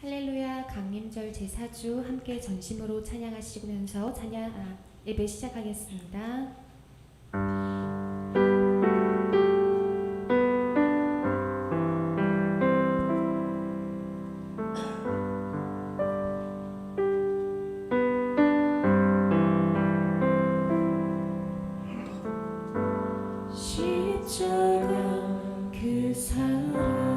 할렐루야 강림절 제4주 함께 전심으로 찬양하시면서 예배 시작하겠습니다. 십자가 그 사랑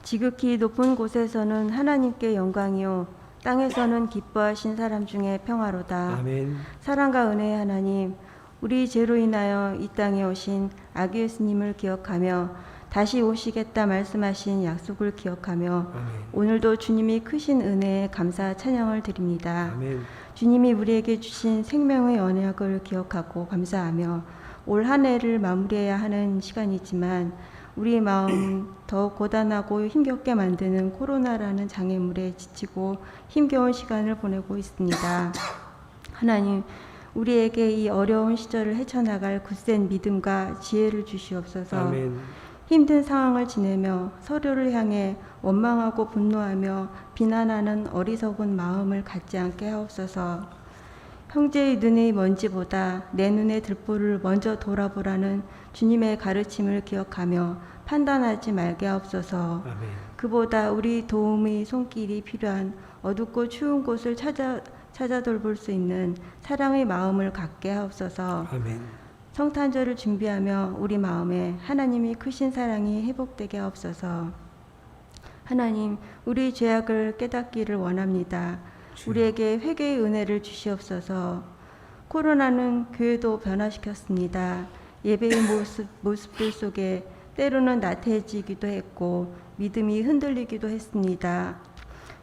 지극히 높은 곳에서는 하나님께 영광이요 땅에서는 기뻐하신 사람 중에 평화로다. 아멘. 사랑과 은혜의 하나님, 우리 죄로 인하여 이 땅에 오신 아기 예수님을 기억하며 다시 오시겠다 말씀하신 약속을 기억하며 아멘. 오늘도 주님이 크신 은혜에 감사 찬양을 드립니다. 아멘. 주님이 우리에게 주신 생명의 언약을 기억하고 감사하며 올 한 해를 마무리해야 하는 시간이지만 우리 마음 더 고단하고 힘겹게 만드는 코로나라는 장애물에 지치고 힘겨운 시간을 보내고 있습니다. 하나님, 우리에게 이 어려운 시절을 헤쳐나갈 굳센 믿음과 지혜를 주시옵소서. 아멘. 힘든 상황을 지내며 서로를 향해 원망하고 분노하며 비난하는 어리석은 마음을 갖지 않게 하옵소서. 형제의 눈의 먼지보다 내 눈의 들보를 먼저 돌아보라는 주님의 가르침을 기억하며 판단하지 말게 하옵소서. 아멘. 그보다 우리 도움의 손길이 필요한 어둡고 추운 곳을 찾아 돌볼 수 있는 사랑의 마음을 갖게 하옵소서. 아멘. 성탄절을 준비하며 우리 마음에 하나님이 크신 사랑이 회복되게 하옵소서. 하나님, 우리 죄악을 깨닫기를 원합니다. 우리에게 회개의 은혜를 주시옵소서. 코로나는 교회도 변화시켰습니다. 예배의 모습들 속에 때로는 나태해지기도 했고 믿음이 흔들리기도 했습니다.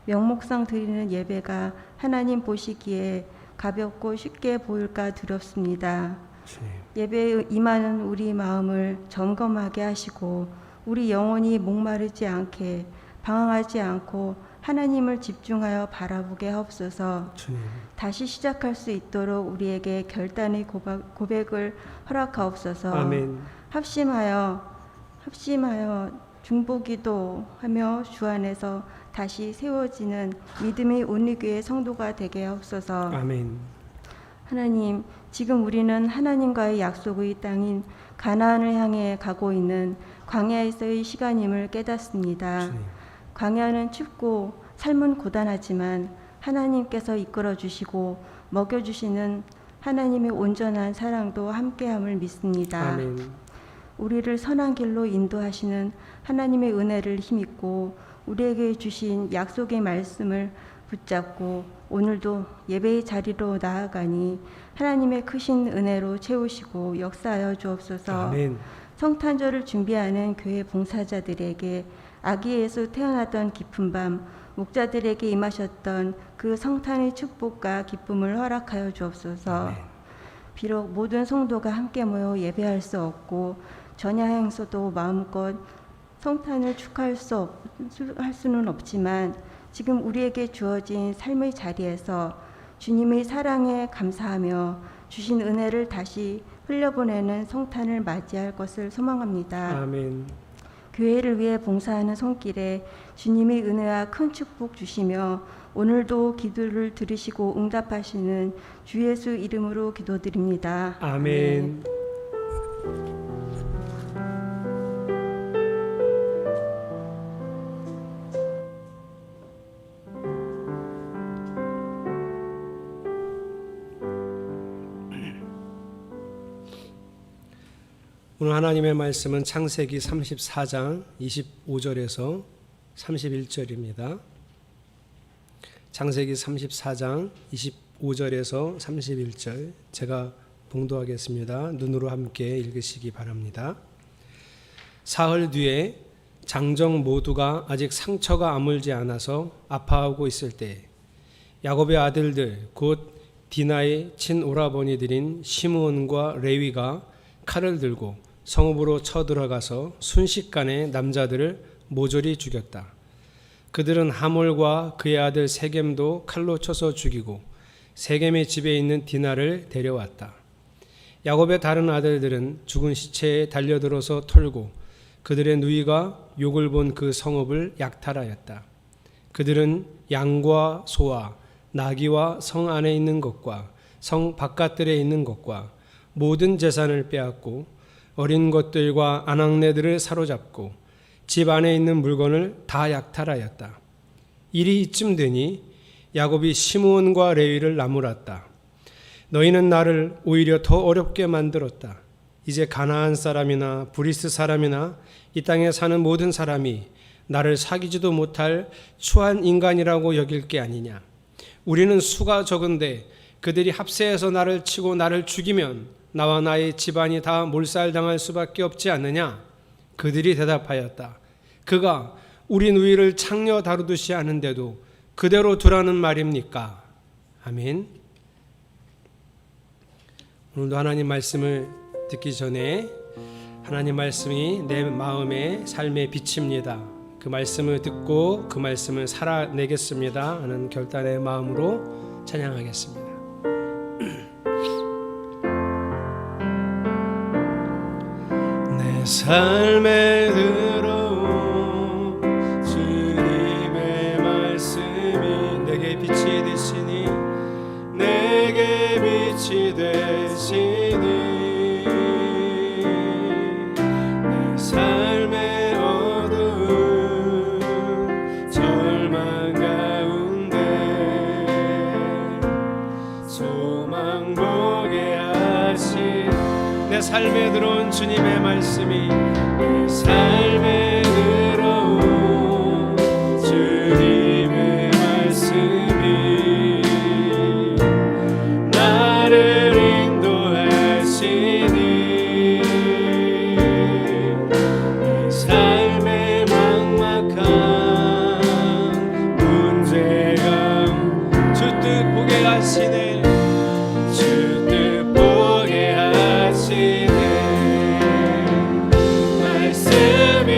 명목상 드리는 예배가 하나님 보시기에 가볍고 쉽게 보일까 두렵습니다. 주님. 예배에 임하는 우리 마음을 점검하게 하시고 우리 영혼이 목마르지 않게 방황하지 않고 하나님을 집중하여 바라보게 하옵소서. 주님. 다시 시작할 수 있도록 우리에게 결단의 고백을 허락하옵소서. 아멘. 합심하여 중보기도하며 주 안에서 다시 세워지는 믿음의 온리교의 성도가 되게 하옵소서. 아멘. 하나님, 지금 우리는 하나님과의 약속의 땅인 가나안을 향해 가고 있는 광야에서의 시간임을 깨닫습니다. 주님. 광야는 춥고 삶은 고단하지만 하나님께서 이끌어 주시고 먹여 주시는 하나님의 온전한 사랑도 함께함을 믿습니다. 아멘. 우리를 선한 길로 인도하시는 하나님의 은혜를 힘입고 우리에게 주신 약속의 말씀을 붙잡고 오늘도 예배의 자리로 나아가니 하나님의 크신 은혜로 채우시고 역사하여 주옵소서. 아멘. 성탄절을 준비하는 교회 봉사자들에게 아기 예수 태어나던 깊은 밤 목자들에게 임하셨던 그 성탄의 축복과 기쁨을 허락하여 주옵소서. 아멘. 비록 모든 성도가 함께 모여 예배할 수 없고 전야 행소도 마음껏 성탄을 축하할 수는 없지만 지금 우리에게 주어진 삶의 자리에서 주님의 사랑에 감사하며 주신 은혜를 다시 흘려보내는 성탄을 맞이할 것을 소망합니다. 아멘. 교회를 위해 봉사하는 손길에 주님의 은혜와 큰 축복 주시며 오늘도 기도를 들으시고 응답하시는 주 예수 이름으로 기도드립니다. 아멘. 오늘 하나님의 말씀은 창세기 34장 25절에서 31절입니다. 창세기 34장 25절에서 31절 제가 봉독하겠습니다. 눈으로 함께 읽으시기 바랍니다. 사흘 뒤에 장정 모두가 아직 상처가 아물지 않아서 아파하고 있을 때 야곱의 아들들 곧 디나의 친오라버니들인 시므온과 레위가 칼을 들고 성읍으로 쳐들어가서 순식간에 남자들을 모조리 죽였다. 그들은 하몰과 그의 아들 세겜도 칼로 쳐서 죽이고 세겜의 집에 있는 디나를 데려왔다. 야곱의 다른 아들들은 죽은 시체에 달려들어서 털고 그들의 누이가 욕을 본 그 성읍을 약탈하였다. 그들은 양과 소와 나귀와 성 안에 있는 것과 성 바깥들에 있는 것과 모든 재산을 빼앗고 어린 것들과 아낙네들을 사로잡고 집 안에 있는 물건을 다 약탈하였다. 일이 이쯤 되니 야곱이 시므온과 레위를 나무랐다. 너희는 나를 오히려 더 어렵게 만들었다. 이제 가나안 사람이나 브리스 사람이나 이 땅에 사는 모든 사람이 나를 사귀지도 못할 추한 인간이라고 여길 게 아니냐. 우리는 수가 적은데 그들이 합세해서 나를 치고 나를 죽이면 나와 나의 집안이 다 몰살당할 수밖에 없지 않느냐. 그들이 대답하였다. 그가 우리 누이를 창녀 다루듯이 하는데도 그대로 두라는 말입니까? 아멘. 오늘도 하나님 말씀을 듣기 전에 하나님 말씀이 내 마음의 삶의 빛입니다. 그 말씀을 듣고 그 말씀을 살아내겠습니다 하는 결단의 마음으로 찬양하겠습니다. 내 삶에 들어온 주님의 말씀이 내게 빛이 되시니 내게 빛이 되시니 내 삶의 어두운 절망 가운데 소망 보게 하신 내 삶에 들어온 주님의 말씀이 내 삶에 들어온 주님의 말씀이 나를 인도하시니 내 삶의 막막한 문제가 주 뜻 보게 하시네. 주 뜻 보게 하시네. 말씀이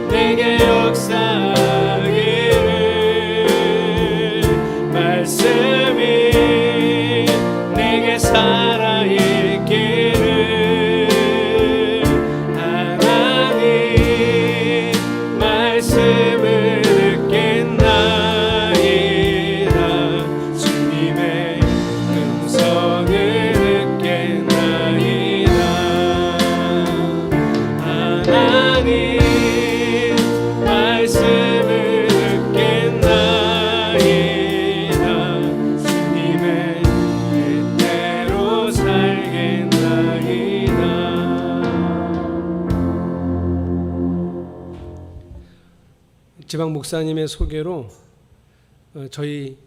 내게 역사하기를 말씀이 내게 살아있기를 하나님 말씀을 듣겠나이다. 주님의 음성을 듣겠나이다. 하나님 말씀을 듣겠나이다. 주님의 뜻대로 살겠나이다. 지방 목사님의 소개로 저희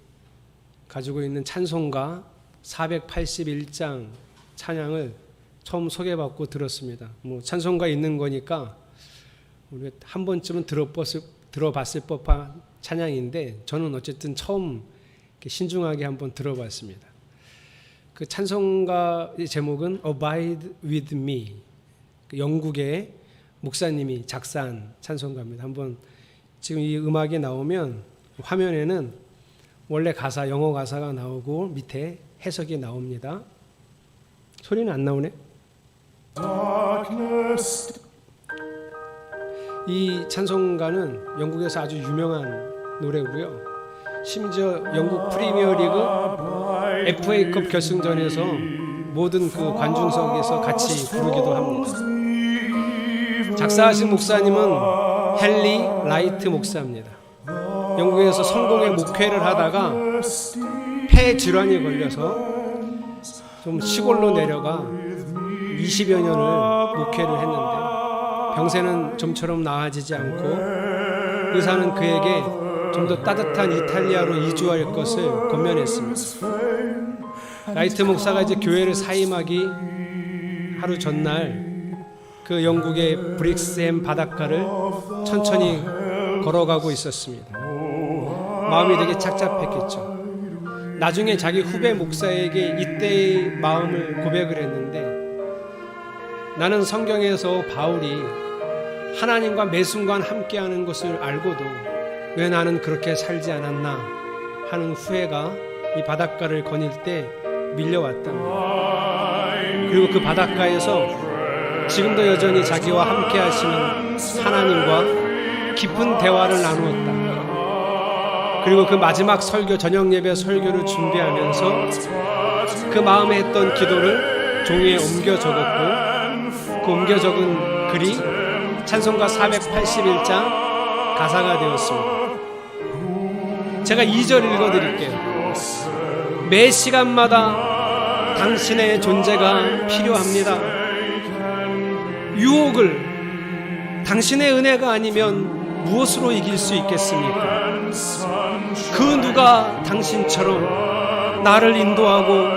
가지고 있는 찬송가 481장 찬양을 처음 소개받고 들었습니다. 뭐 찬송가 있는 거니까 우리 한 번쯤은 들어봤을 법한 찬양인데 저는 어쨌든 처음 이렇게 신중하게 한번 들어봤습니다. 그 찬송가의 제목은 Abide with Me. 영국의 목사님이 작사한 찬송가입니다. 한번 지금 이 음악이 나오면 화면에는 원래 가사, 영어 가사가 나오고 밑에 해석이 나옵니다. 소리는 안 나오네. 이 찬송가는 영국에서 아주 유명한 노래고요. 심지어 영국 프리미어리그 FA컵 결승전에서 모든 그 관중석에서 같이 부르기도 합니다. 작사하신 목사님은 헨리 라이트 목사입니다. 영국에서 성공의 목회를 하다가 폐 질환이 걸려서 좀 시골로 내려가 20여 년을 목회를 했는데 병세는 좀처럼 나아지지 않고 의사는 그에게 좀 더 따뜻한 이탈리아로 이주할 것을 권면했습니다. 라이트 목사가 이제 교회를 사임하기 하루 전날 그 영국의 브릭스햄 바닷가를 천천히 걸어가고 있었습니다. 마음이 되게 착잡했겠죠. 나중에 자기 후배 목사에게 이때의 마음을 고백을 했는데 나는 성경에서 바울이 하나님과 매 순간 함께하는 것을 알고도 왜 나는 그렇게 살지 않았나 하는 후회가 이 바닷가를 거닐 때 밀려왔답니다. 그리고 그 바닷가에서 지금도 여전히 자기와 함께 하시는 하나님과 깊은 대화를 나누었다. 그리고 그 마지막 설교, 저녁 예배 설교를 준비하면서 그 마음에 했던 기도를 종이에 옮겨 적었고 그 옮겨 적은 글이 찬송가 481장 가사가 되었습니다. 제가 2절 읽어드릴게요. 매 시간마다 당신의 존재가 필요합니다. 유혹을 당신의 은혜가 아니면 무엇으로 이길 수 있겠습니까? 그 누가 당신처럼 나를 인도하고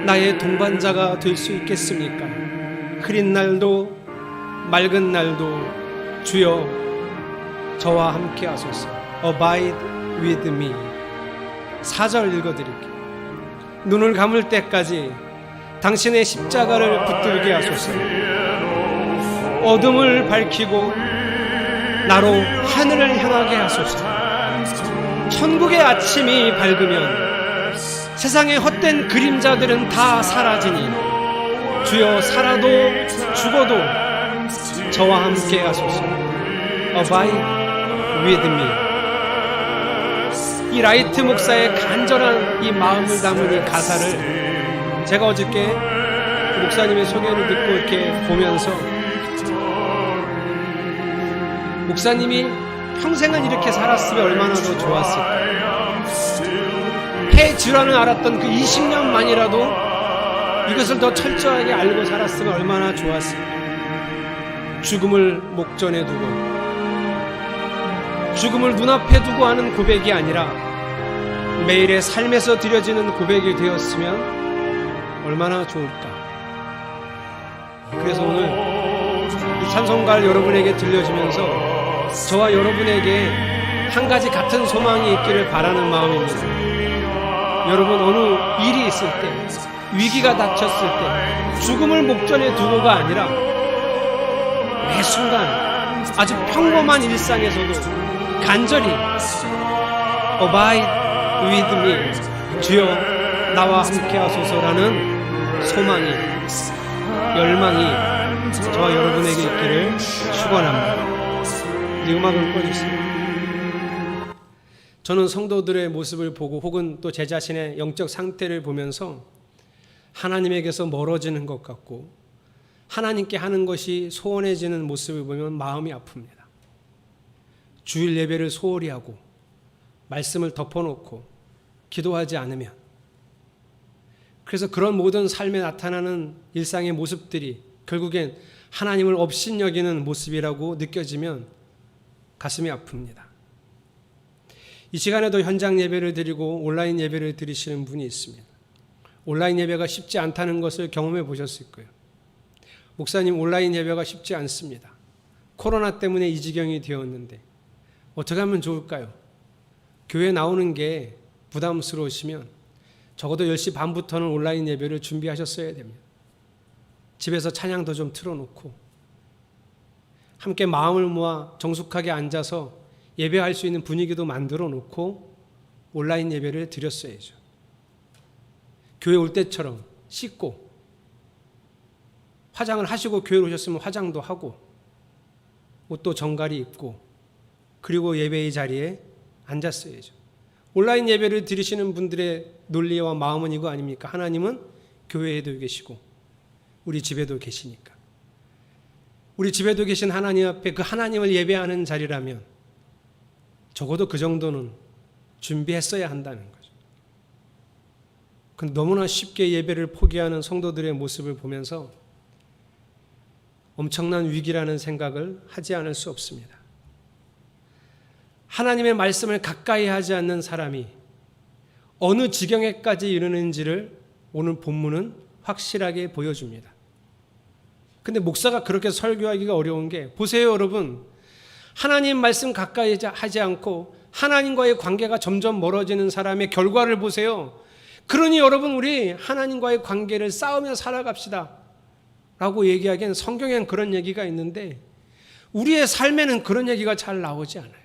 나의 동반자가 될 수 있겠습니까? 흐린 날도 맑은 날도 주여 저와 함께 하소서. Abide with me. 4절 읽어드릴게요. 눈을 감을 때까지 당신의 십자가를 붙들게 하소서. 어둠을 밝히고 나로 하늘을 향하게 하소서. 천국의 아침이 밝으면 세상의 헛된 그림자들은 다 사라지니 주여 살아도 죽어도 저와 함께 하소서. Abide with me. 이 라이트 목사의 간절한 이 마음을 담은 이 가사를 제가 어저께 목사님의 소개를 듣고 이렇게 보면서 목사님이 평생을 이렇게 살았으면 얼마나 더 좋았을까. 폐 질환을 알았던 그 20년만이라도 이것을 더 철저하게 알고 살았으면 얼마나 좋았을까. 죽음을 목전에 두고 죽음을 눈앞에 두고 하는 고백이 아니라 매일의 삶에서 드려지는 고백이 되었으면 얼마나 좋을까. 그래서 오늘 이 찬송가를 여러분에게 들려주면서 저와 여러분에게 한 가지 같은 소망이 있기를 바라는 마음입니다. 여러분, 어느 일이 있을 때, 위기가 닥쳤을 때 죽음을 목전에 두고가 아니라 매 순간 아주 평범한 일상에서도 간절히 Abide with me, 주여 나와 함께 하소서라는 소망이, 열망이 저와 여러분에게 있기를 축원합니다. 이 음악을 꺼주세요. 저는 성도들의 모습을 보고 혹은 또 제 자신의 영적 상태를 보면서 하나님에게서 멀어지는 것 같고 하나님께 하는 것이 소원해지는 모습을 보면 마음이 아픕니다. 주일 예배를 소홀히 하고 말씀을 덮어놓고 기도하지 않으면, 그래서 그런 모든 삶에 나타나는 일상의 모습들이 결국엔 하나님을 업신여기는 모습이라고 느껴지면 가슴이 아픕니다. 이 시간에도 현장 예배를 드리고 온라인 예배를 드리시는 분이 있습니다. 온라인 예배가 쉽지 않다는 것을 경험해 보셨을 거예요. 목사님, 온라인 예배가 쉽지 않습니다. 코로나 때문에 이 지경이 되었는데 어떻게 하면 좋을까요? 교회 나오는 게 부담스러우시면 적어도 10시 반부터는 온라인 예배를 준비하셨어야 됩니다. 집에서 찬양도 좀 틀어놓고 함께 마음을 모아 정숙하게 앉아서 예배할 수 있는 분위기도 만들어 놓고 온라인 예배를 드렸어야죠. 교회 올 때처럼 씻고 화장을 하시고 교회로 오셨으면 화장도 하고 옷도 정갈이 입고 그리고 예배의 자리에 앉았어야죠. 온라인 예배를 드리시는 분들의 논리와 마음은 이거 아닙니까? 하나님은 교회에도 계시고 우리 집에도 계시니까. 우리 집에도 계신 하나님 앞에 그 하나님을 예배하는 자리라면 적어도 그 정도는 준비했어야 한다는 거죠. 근데 너무나 쉽게 예배를 포기하는 성도들의 모습을 보면서 엄청난 위기라는 생각을 하지 않을 수 없습니다. 하나님의 말씀을 가까이 하지 않는 사람이 어느 지경에까지 이르는지를 오늘 본문은 확실하게 보여줍니다. 근데 목사가 그렇게 설교하기가 어려운 게, 보세요 여러분, 하나님 말씀 가까이 하지 않고 하나님과의 관계가 점점 멀어지는 사람의 결과를 보세요. 그러니 여러분, 우리 하나님과의 관계를 쌓으며 살아갑시다 라고 얘기하기엔 성경엔 그런 얘기가 있는데 우리의 삶에는 그런 얘기가 잘 나오지 않아요.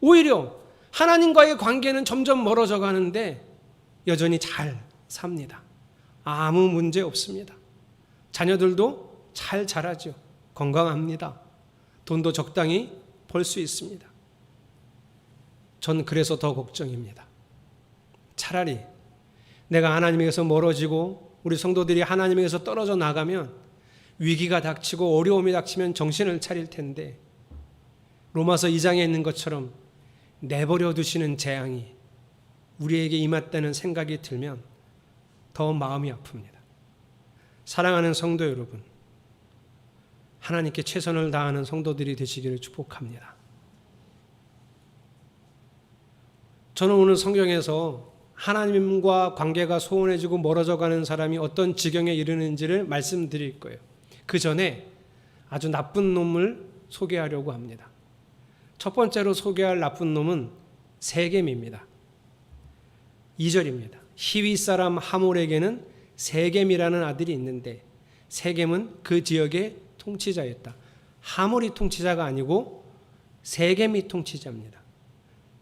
오히려 하나님과의 관계는 점점 멀어져 가는데 여전히 잘 삽니다. 아무 문제 없습니다. 자녀들도 잘 자라죠. 건강합니다. 돈도 적당히 벌 수 있습니다. 전 그래서 더 걱정입니다. 차라리 내가 하나님에게서 멀어지고 우리 성도들이 하나님에게서 떨어져 나가면 위기가 닥치고 어려움이 닥치면 정신을 차릴 텐데 로마서 2장에 있는 것처럼 내버려 두시는 재앙이 우리에게 임했다는 생각이 들면 더 마음이 아픕니다. 사랑하는 성도 여러분, 하나님께 최선을 다하는 성도들이 되시기를 축복합니다. 저는 오늘 성경에서 하나님과 관계가 소원해지고 멀어져가는 사람이 어떤 지경에 이르는지를 말씀드릴 거예요. 그 전에 아주 나쁜 놈을 소개하려고 합니다. 첫 번째로 소개할 나쁜 놈은 세겜입니다. 2절입니다. 히위 사람 하몰에게는 세겜이라는 아들이 있는데 세겜은 그 지역의 통치자였다. 하몰이 통치자가 아니고 세겜이 통치자입니다.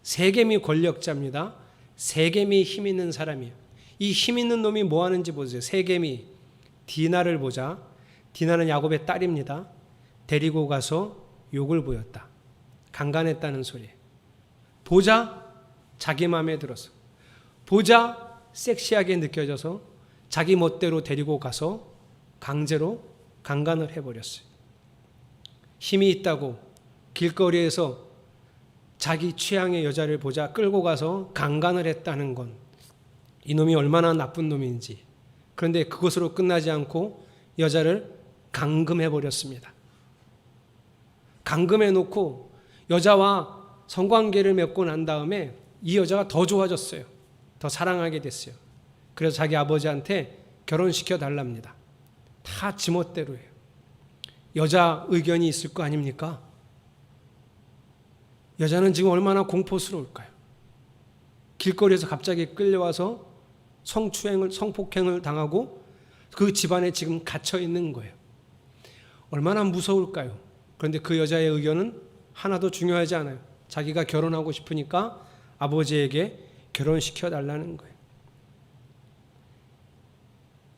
세겜이 권력자입니다. 세겜이 힘 있는 사람이에요. 이 힘 있는 놈이 뭐 하는지 보세요. 세겜이 디나를 보자. 디나는 야곱의 딸입니다. 데리고 가서 욕을 보였다. 강간했다는 소리예요. 보자 자기 마음에 들어서, 보자 섹시하게 느껴져서 자기 멋대로 데리고 가서 강제로 강간을 해버렸어요. 힘이 있다고 길거리에서 자기 취향의 여자를 보자 끌고 가서 강간을 했다는 건 이놈이 얼마나 나쁜 놈인지. 그런데 그것으로 끝나지 않고 여자를 감금해버렸습니다. 감금해놓고 여자와 성관계를 맺고 난 다음에 이 여자가 더 좋아졌어요. 더 사랑하게 됐어요. 그래서 자기 아버지한테 결혼시켜 달랍니다. 다 지멋대로예요. 여자 의견이 있을 거 아닙니까? 여자는 지금 얼마나 공포스러울까요? 길거리에서 갑자기 끌려와서 성폭행을 당하고 그 집안에 지금 갇혀 있는 거예요. 얼마나 무서울까요? 그런데 그 여자의 의견은 하나도 중요하지 않아요. 자기가 결혼하고 싶으니까 아버지에게 결혼시켜 달라는 거예요.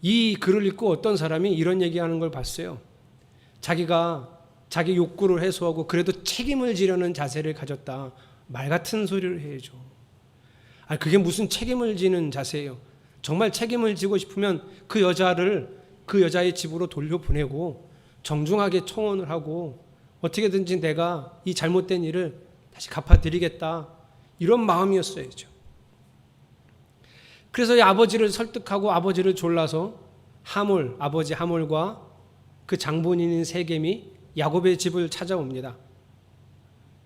이 글을 읽고 어떤 사람이 이런 얘기하는 걸 봤어요. 자기가 자기 욕구를 해소하고 그래도 책임을 지려는 자세를 가졌다. 말 같은 소리를 해야죠. 그게 무슨 책임을 지는 자세예요. 정말 책임을 지고 싶으면 그 여자를 그 여자의 집으로 돌려보내고 정중하게 청혼을 하고 어떻게든지 내가 이 잘못된 일을 다시 갚아드리겠다. 이런 마음이었어야죠. 그래서 이 아버지를 설득하고 아버지를 졸라서 아버지 하몰과 그 장본인인 세겜이 야곱의 집을 찾아옵니다.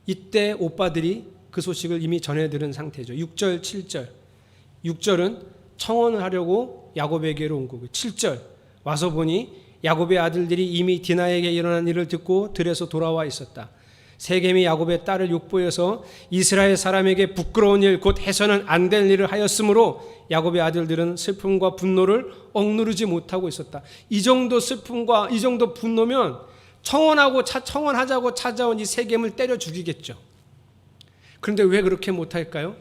이때 오빠들이 그 소식을 이미 전해 들은 상태죠. 6절, 7절. 6절은 청혼을 하려고 야곱에게로 온 거고 7절 와서 보니 야곱의 아들들이 이미 디나에게 일어난 일을 듣고 들에서 돌아와 있었다. 세겜이 야곱의 딸을 욕보여서 이스라엘 사람에게 부끄러운 일 곧 해서는 안 될 일을 하였으므로 야곱의 아들들은 슬픔과 분노를 억누르지 못하고 있었다. 이 정도 슬픔과 이 정도 분노면 청혼하자고 찾아온 이 세겜을 때려 죽이겠죠. 그런데 왜 그렇게 못할까요?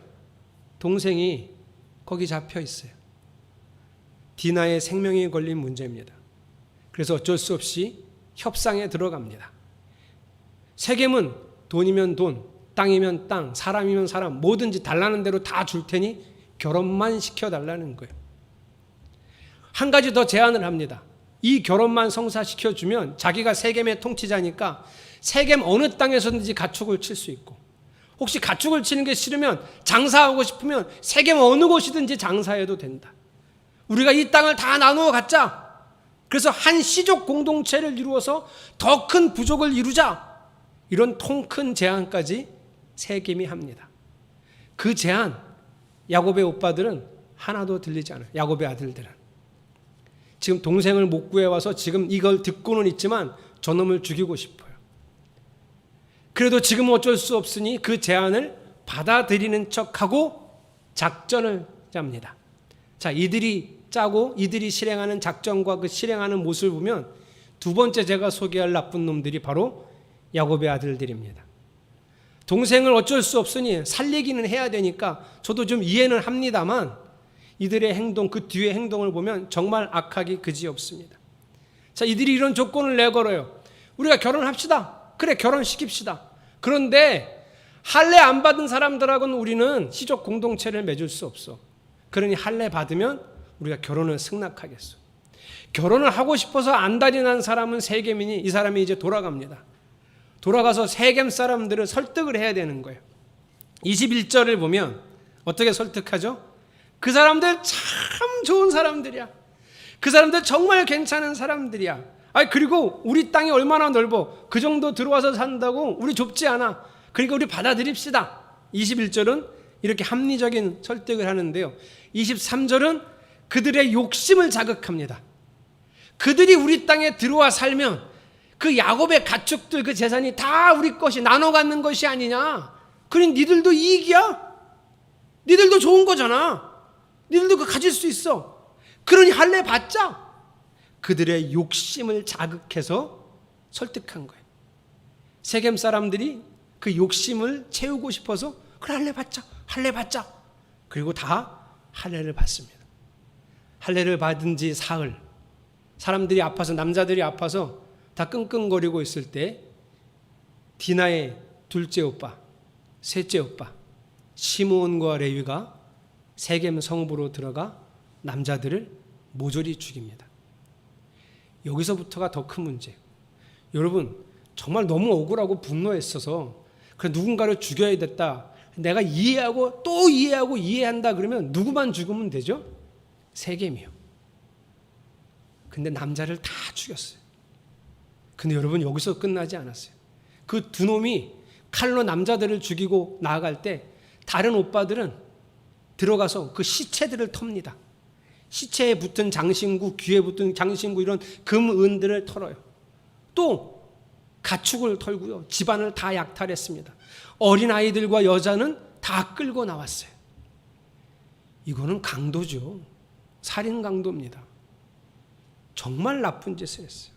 동생이 거기 잡혀 있어요. 디나의 생명이 걸린 문제입니다. 그래서 어쩔 수 없이 협상에 들어갑니다. 세겜은 돈이면 돈, 땅이면 땅, 사람이면 사람, 뭐든지 달라는 대로 다 줄 테니 결혼만 시켜달라는 거예요. 한 가지 더 제안을 합니다. 이 결혼만 성사시켜주면 자기가 세겜의 통치자니까 세겜 어느 땅에서든지 가축을 칠 수 있고, 혹시 가축을 치는 게 싫으면 장사하고 싶으면 세겜 어느 곳이든지 장사해도 된다. 우리가 이 땅을 다 나누어 갖자. 그래서 한 시족 공동체를 이루어서 더 큰 부족을 이루자. 이런 통 큰 제안까지 세겜이 합니다. 그 제안 야곱의 오빠들은 하나도 들리지 않아요. 야곱의 아들들은. 지금 동생을 못 구해와서 지금 이걸 듣고는 있지만 저놈을 죽이고 싶어요. 그래도 지금 어쩔 수 없으니 그 제안을 받아들이는 척하고 작전을 짭니다. 자, 이들이 짜고 이들이 실행하는 작전과 그 실행하는 모습을 보면 두 번째 제가 소개할 나쁜 놈들이 바로 야곱의 아들들입니다. 동생을 어쩔 수 없으니 살리기는 해야 되니까 저도 좀 이해는 합니다만 이들의 행동, 그 뒤의 행동을 보면 정말 악하기 그지없습니다. 자, 이들이 이런 조건을 내걸어요. 우리가 결혼합시다. 그래, 결혼시킵시다. 그런데 할례 안 받은 사람들하고는 우리는 시족 공동체를 맺을 수 없어. 그러니 할례 받으면 우리가 결혼을 승낙하겠어. 결혼을 하고 싶어서 안달이 난 사람은 세겜이니 이 사람이 이제 돌아갑니다. 돌아가서 세겜 사람들을 설득을 해야 되는 거예요. 21절을 보면 어떻게 설득하죠? 그 사람들 참 좋은 사람들이야. 그 사람들 정말 괜찮은 사람들이야. 그리고 우리 땅이 얼마나 넓어. 그 정도 들어와서 산다고 우리 좁지 않아. 그러니까 우리 받아들입시다. 21절은 이렇게 합리적인 설득을 하는데요. 23절은 그들의 욕심을 자극합니다. 그들이 우리 땅에 들어와 살면 그 야곱의 가축들 그 재산이 다 우리 것이 나눠 갖는 것이 아니냐. 그러니 니들도 이익이야. 니들도 좋은 거잖아. 니들도 그거 가질 수 있어. 그러니 할례 받자. 그들의 욕심을 자극해서 설득한 거예요. 세겜 사람들이 그 욕심을 채우고 싶어서 그래 할례 받자. 할례 받자. 그리고 다 할례를 받습니다. 할례를 받은 지 사흘. 사람들이 아파서 남자들이 아파서 다 끙끙거리고 있을 때 디나의 둘째 오빠, 셋째 오빠 시므온과 레위가 세겜 성읍으로 들어가 남자들을 모조리 죽입니다. 여기서부터가 더 큰 문제예요. 여러분 정말 너무 억울하고 분노했어서 그래 누군가를 죽여야 됐다. 내가 이해하고 또 이해하고 이해한다 그러면 누구만 죽으면 되죠? 세겜이요. 근데 남자를 다 죽였어요. 근데 여러분 여기서 끝나지 않았어요. 그 두 놈이 칼로 남자들을 죽이고 나아갈 때 다른 오빠들은 들어가서 그 시체들을 텁니다. 시체에 붙은 장신구, 귀에 붙은 장신구 이런 금은들을 털어요. 또 가축을 털고요. 집안을 다 약탈했습니다. 어린아이들과 여자는 다 끌고 나왔어요. 이거는 강도죠. 살인 강도입니다. 정말 나쁜 짓을 했어요.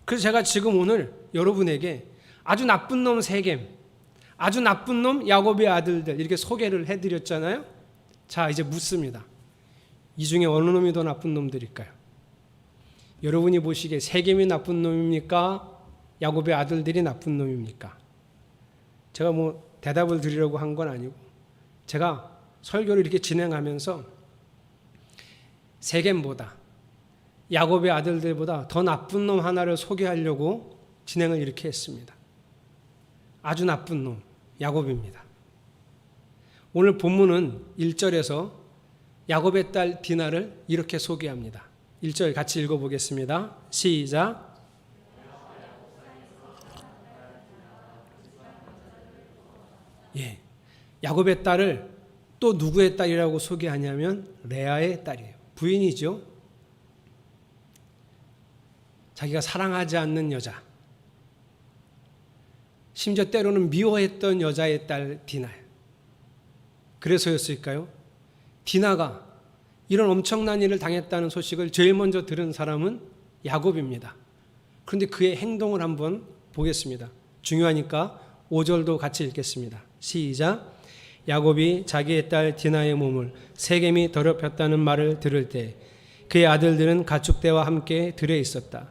그래서 제가 지금 오늘 여러분에게 아주 나쁜 놈 세겜, 아주 나쁜 놈 야곱의 아들들 이렇게 소개를 해드렸잖아요. 자 이제 묻습니다. 이 중에 어느 놈이 더 나쁜 놈들일까요? 여러분이 보시기에 세겜이 나쁜 놈입니까? 야곱의 아들들이 나쁜 놈입니까? 제가 뭐 대답을 드리려고 한 건 아니고 제가 설교를 이렇게 진행하면서 세겜보다 야곱의 아들들보다 더 나쁜 놈 하나를 소개하려고 진행을 이렇게 했습니다. 아주 나쁜 놈 야곱입니다. 오늘 본문은 1절에서 야곱의 딸 디나를 이렇게 소개합니다. 1절 같이 읽어보겠습니다. 시작. 예, 야곱의 딸을 또 누구의 딸이라고 소개하냐면 레아의 딸이에요. 부인이죠. 자기가 사랑하지 않는 여자, 심지어 때로는 미워했던 여자의 딸 디나예요. 그래서였을까요? 디나가 이런 엄청난 일을 당했다는 소식을 제일 먼저 들은 사람은 야곱입니다. 그런데 그의 행동을 한번 보겠습니다. 중요하니까 5절도 같이 읽겠습니다. 시작. 야곱이 자기의 딸 디나의 몸을 세겜이 더럽혔다는 말을 들을 때 그의 아들들은 가축대와 함께 들에 있었다.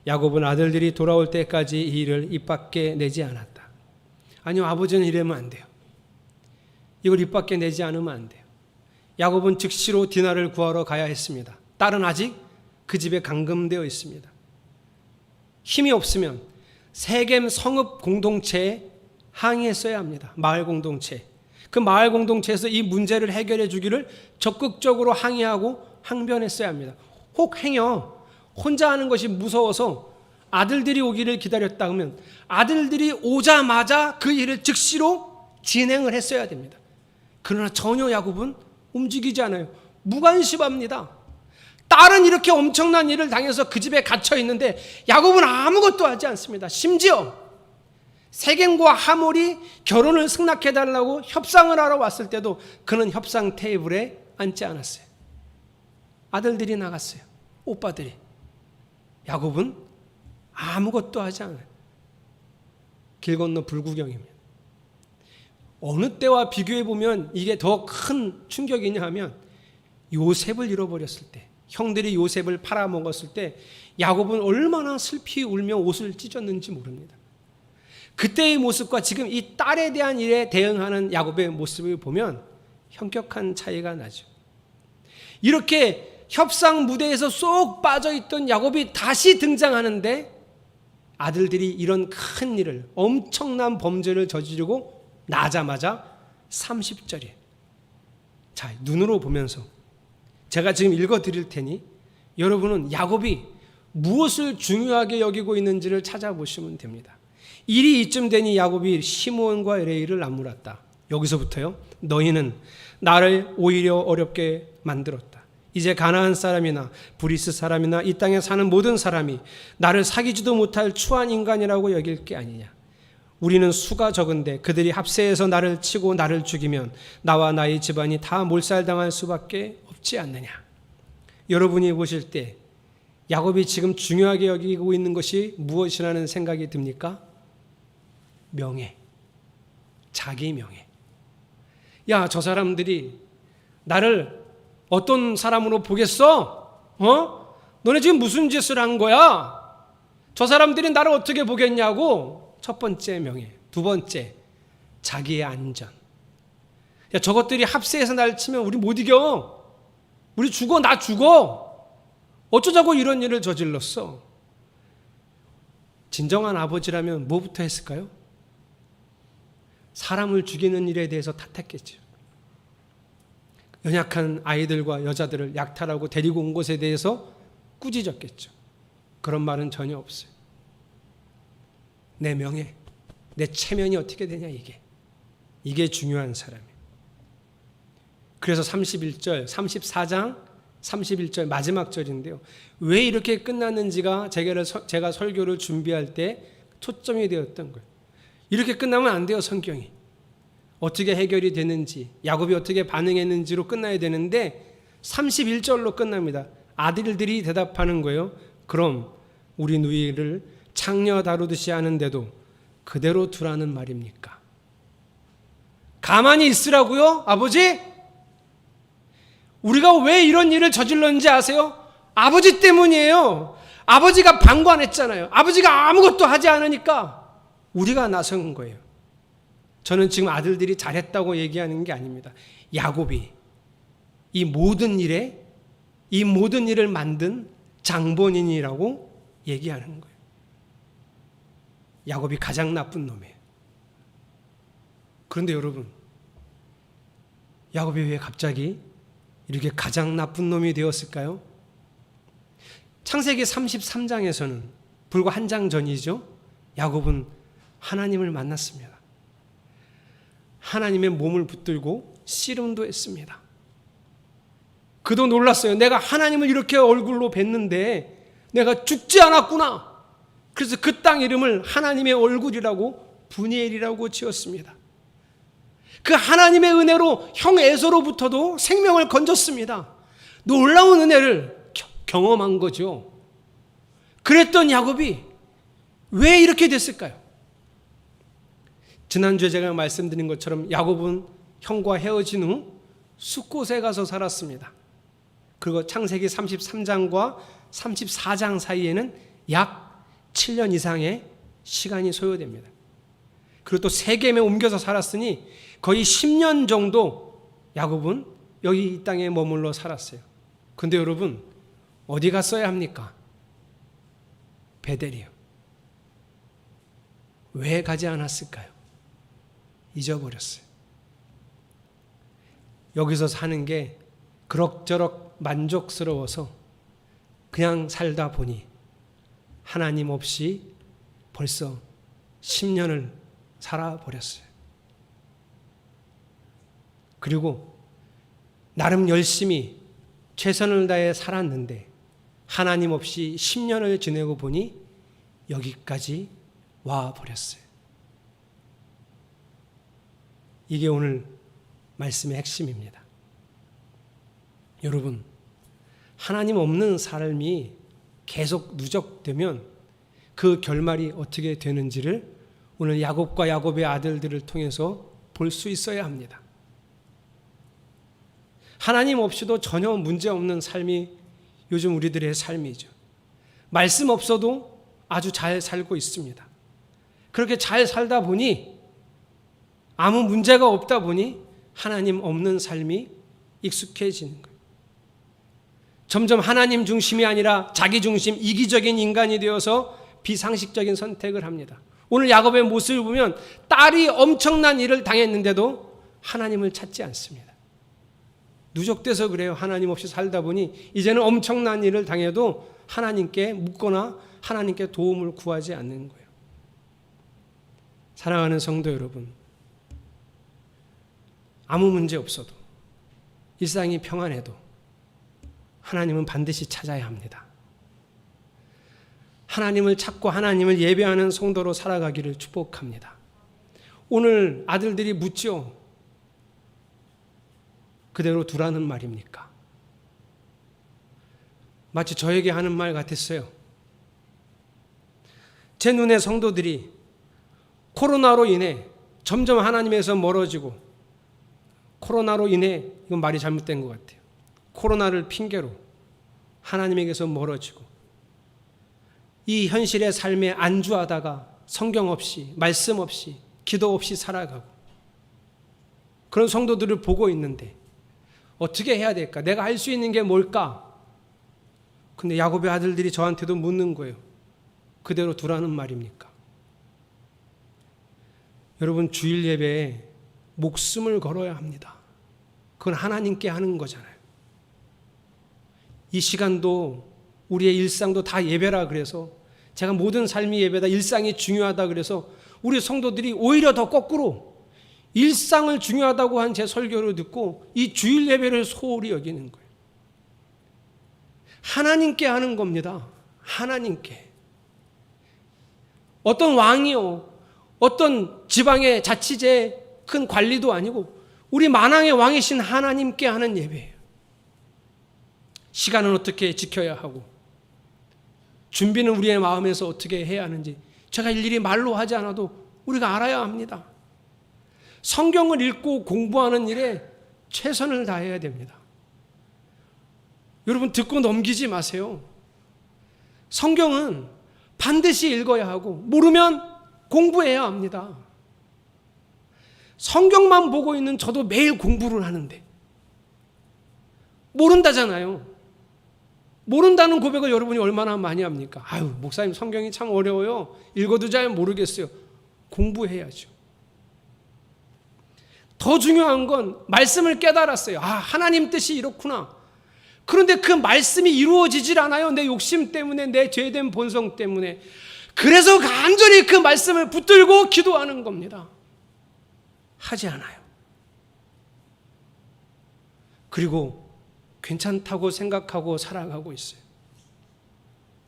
야곱은 아들들이 돌아올 때까지 이 일을 입 밖에 내지 않았다. 아니요, 아버지는 이러면 안 돼요. 이걸 입 밖에 내지 않으면 안 돼요. 야곱은 즉시로 디나를 구하러 가야 했습니다. 딸은 아직 그 집에 감금되어 있습니다. 힘이 없으면 세겜 성읍 공동체에 항의했어야 합니다. 마을 공동체. 그 마을 공동체에서 이 문제를 해결해 주기를 적극적으로 항의하고 항변했어야 합니다. 혹 행여 혼자 하는 것이 무서워서 아들들이 오기를 기다렸다 하면 아들들이 오자마자 그 일을 즉시로 진행을 했어야 됩니다. 그러나 전혀 야곱은 움직이지 않아요. 무관심합니다. 딸은 이렇게 엄청난 일을 당해서 그 집에 갇혀 있는데 야곱은 아무것도 하지 않습니다. 심지어 세겜과 하몰이 결혼을 승낙해달라고 협상을 하러 왔을 때도 그는 협상 테이블에 앉지 않았어요. 아들들이 나갔어요. 오빠들이. 야곱은 아무것도 하지 않아요. 길 건너 불구경입니다. 어느 때와 비교해 보면 이게 더 큰 충격이냐 하면 요셉을 잃어버렸을 때, 형들이 요셉을 팔아먹었을 때 야곱은 얼마나 슬피 울며 옷을 찢었는지 모릅니다. 그때의 모습과 지금 이 딸에 대한 일에 대응하는 야곱의 모습을 보면 현격한 차이가 나죠. 이렇게 협상 무대에서 쏙 빠져있던 야곱이 다시 등장하는데 아들들이 이런 큰 일을, 엄청난 범죄를 저지르고 나자마자 30절이에요. 자, 눈으로 보면서 제가 지금 읽어드릴 테니 여러분은 야곱이 무엇을 중요하게 여기고 있는지를 찾아보시면 됩니다. 일이 이쯤 되니 야곱이 시므온과 레이를 나무랐다. 여기서부터요. 너희는 나를 오히려 어렵게 만들었다. 이제 가나안 사람이나 브리스 사람이나 이 땅에 사는 모든 사람이 나를 사귀지도 못할 추한 인간이라고 여길 게 아니냐. 우리는 수가 적은데 그들이 합세해서 나를 치고 나를 죽이면 나와 나의 집안이 다 몰살당할 수밖에 없지 않느냐. 여러분이 보실 때 야곱이 지금 중요하게 여기고 있는 것이 무엇이라는 생각이 듭니까? 명예, 자기 명예. 야, 저 사람들이 나를 어떤 사람으로 보겠어? 너네 지금 무슨 짓을 한 거야? 저 사람들이 나를 어떻게 보겠냐고. 첫 번째 명예. 두 번째, 자기의 안전. 야, 저것들이 합세해서 날 치면 우리 못 이겨. 우리 죽어, 나 죽어. 어쩌자고 이런 일을 저질렀어? 진정한 아버지라면 뭐부터 했을까요? 사람을 죽이는 일에 대해서 탓했겠죠. 연약한 아이들과 여자들을 약탈하고 데리고 온 것에 대해서 꾸짖었겠죠. 그런 말은 전혀 없어요. 내 명예, 내 체면이 어떻게 되냐, 이게 중요한 사람이에요. 그래서 31절, 34장 31절 마지막 절인데요. 왜 이렇게 끝났는지가 제가 설교를 준비할 때 초점이 되었던 거예요. 이렇게 끝나면 안 돼요, 성경이. 어떻게 해결이 되는지, 야곱이 어떻게 반응했는지로 끝나야 되는데 31절로 끝납니다. 아들들이 대답하는 거예요. 그럼 우리 누이를 창녀 다루듯이 하는데도 그대로 두라는 말입니까? 가만히 있으라고요, 아버지? 우리가 왜 이런 일을 저질렀는지 아세요? 아버지 때문이에요. 아버지가 방관했잖아요. 아버지가 아무것도 하지 않으니까 우리가 나선 거예요. 저는 지금 아들들이 잘했다고 얘기하는 게 아닙니다. 야곱이 이 모든 일을 만든 장본인이라고 얘기하는 거예요. 야곱이 가장 나쁜 놈이에요. 그런데 여러분, 야곱이 왜 갑자기 이렇게 가장 나쁜 놈이 되었을까요? 창세기 33장에서는 불과 한 장 전이죠. 야곱은 하나님을 만났습니다. 하나님의 몸을 붙들고 씨름도 했습니다. 그도 놀랐어요. 내가 하나님을 이렇게 얼굴로 뵀는데 내가 죽지 않았구나. 그래서 그 땅 이름을 하나님의 얼굴이라고 브니엘이라고 지었습니다. 그 하나님의 은혜로 형 에서로부터도 생명을 건졌습니다. 놀라운 은혜를 경험한 거죠. 그랬던 야곱이 왜 이렇게 됐을까요? 지난주에 제가 말씀드린 것처럼 야곱은 형과 헤어진 후 숫곳에 가서 살았습니다. 그리고 창세기 33장과 34장 사이에는 약 7년 이상의 시간이 소요됩니다. 그리고 또 세겜에 옮겨서 살았으니 거의 10년 정도 야곱은 여기 이 땅에 머물러 살았어요. 근데 여러분, 어디 갔어야 합니까? 베델이요. 왜 가지 않았을까요? 잊어버렸어요. 여기서 사는 게 그럭저럭 만족스러워서 그냥 살다 보니 하나님 없이 벌써 10년을 살아버렸어요. 그리고 나름 열심히 최선을 다해 살았는데 하나님 없이 10년을 지내고 보니 여기까지 와버렸어요. 이게 오늘 말씀의 핵심입니다. 여러분, 하나님 없는 삶이 계속 누적되면 그 결말이 어떻게 되는지를 오늘 야곱과 야곱의 아들들을 통해서 볼 수 있어야 합니다. 하나님 없이도 전혀 문제없는 삶이 요즘 우리들의 삶이죠. 말씀 없어도 아주 잘 살고 있습니다. 그렇게 잘 살다 보니 아무 문제가 없다 보니 하나님 없는 삶이 익숙해지는 거예요. 점점 하나님 중심이 아니라 자기 중심, 이기적인 인간이 되어서 비상식적인 선택을 합니다. 오늘 야곱의 모습을 보면 딸이 엄청난 일을 당했는데도 하나님을 찾지 않습니다. 누적돼서 그래요. 하나님 없이 살다 보니 이제는 엄청난 일을 당해도 하나님께 묻거나 하나님께 도움을 구하지 않는 거예요. 사랑하는 성도 여러분, 아무 문제 없어도 일상이 평안해도 하나님은 반드시 찾아야 합니다. 하나님을 찾고 하나님을 예배하는 성도로 살아가기를 축복합니다. 오늘 아들들이 묻죠. 그대로 두라는 말입니까? 마치 저에게 하는 말 같았어요. 제 눈에 성도들이 코로나로 인해 점점 하나님에서 멀어지고, 코로나로 인해, 이건 말이 잘못된 것 같아요. 코로나를 핑계로 하나님에게서 멀어지고 이 현실의 삶에 안주하다가 성경 없이, 말씀 없이, 기도 없이 살아가고 그런 성도들을 보고 있는데 어떻게 해야 될까? 내가 할 수 있는 게 뭘까? 근데 야곱의 아들들이 저한테도 묻는 거예요. 그대로 두라는 말입니까? 여러분, 주일 예배에 목숨을 걸어야 합니다. 그건 하나님께 하는 거잖아요. 이 시간도 우리의 일상도 다 예배라 그래서, 제가 모든 삶이 예배다, 일상이 중요하다 그래서 우리 성도들이 오히려 더 거꾸로 일상을 중요하다고 한 제 설교를 듣고 이 주일 예배를 소홀히 여기는 거예요. 하나님께 하는 겁니다. 하나님께. 어떤 왕이요, 어떤 지방의 자치제의 큰 관리도 아니고 우리 만왕의 왕이신 하나님께 하는 예배예요. 시간은 어떻게 지켜야 하고 준비는 우리의 마음에서 어떻게 해야 하는지 제가 일일이 말로 하지 않아도 우리가 알아야 합니다. 성경을 읽고 공부하는 일에 최선을 다해야 됩니다. 여러분, 듣고 넘기지 마세요. 성경은 반드시 읽어야 하고 모르면 공부해야 합니다. 성경만 보고 있는 저도 매일 공부를 하는데 모른다잖아요. 모른다는 고백을 여러분이 얼마나 많이 합니까? 아유, 목사님 성경이 참 어려워요. 읽어도 잘 모르겠어요. 공부해야죠. 더 중요한 건 말씀을 깨달았어요. 아, 하나님 뜻이 이렇구나. 그런데 그 말씀이 이루어지질 않아요. 내 욕심 때문에, 내 죄된 본성 때문에. 그래서 간절히 그 말씀을 붙들고 기도하는 겁니다. 하지 않아요. 그리고 괜찮다고 생각하고 살아가고 있어요.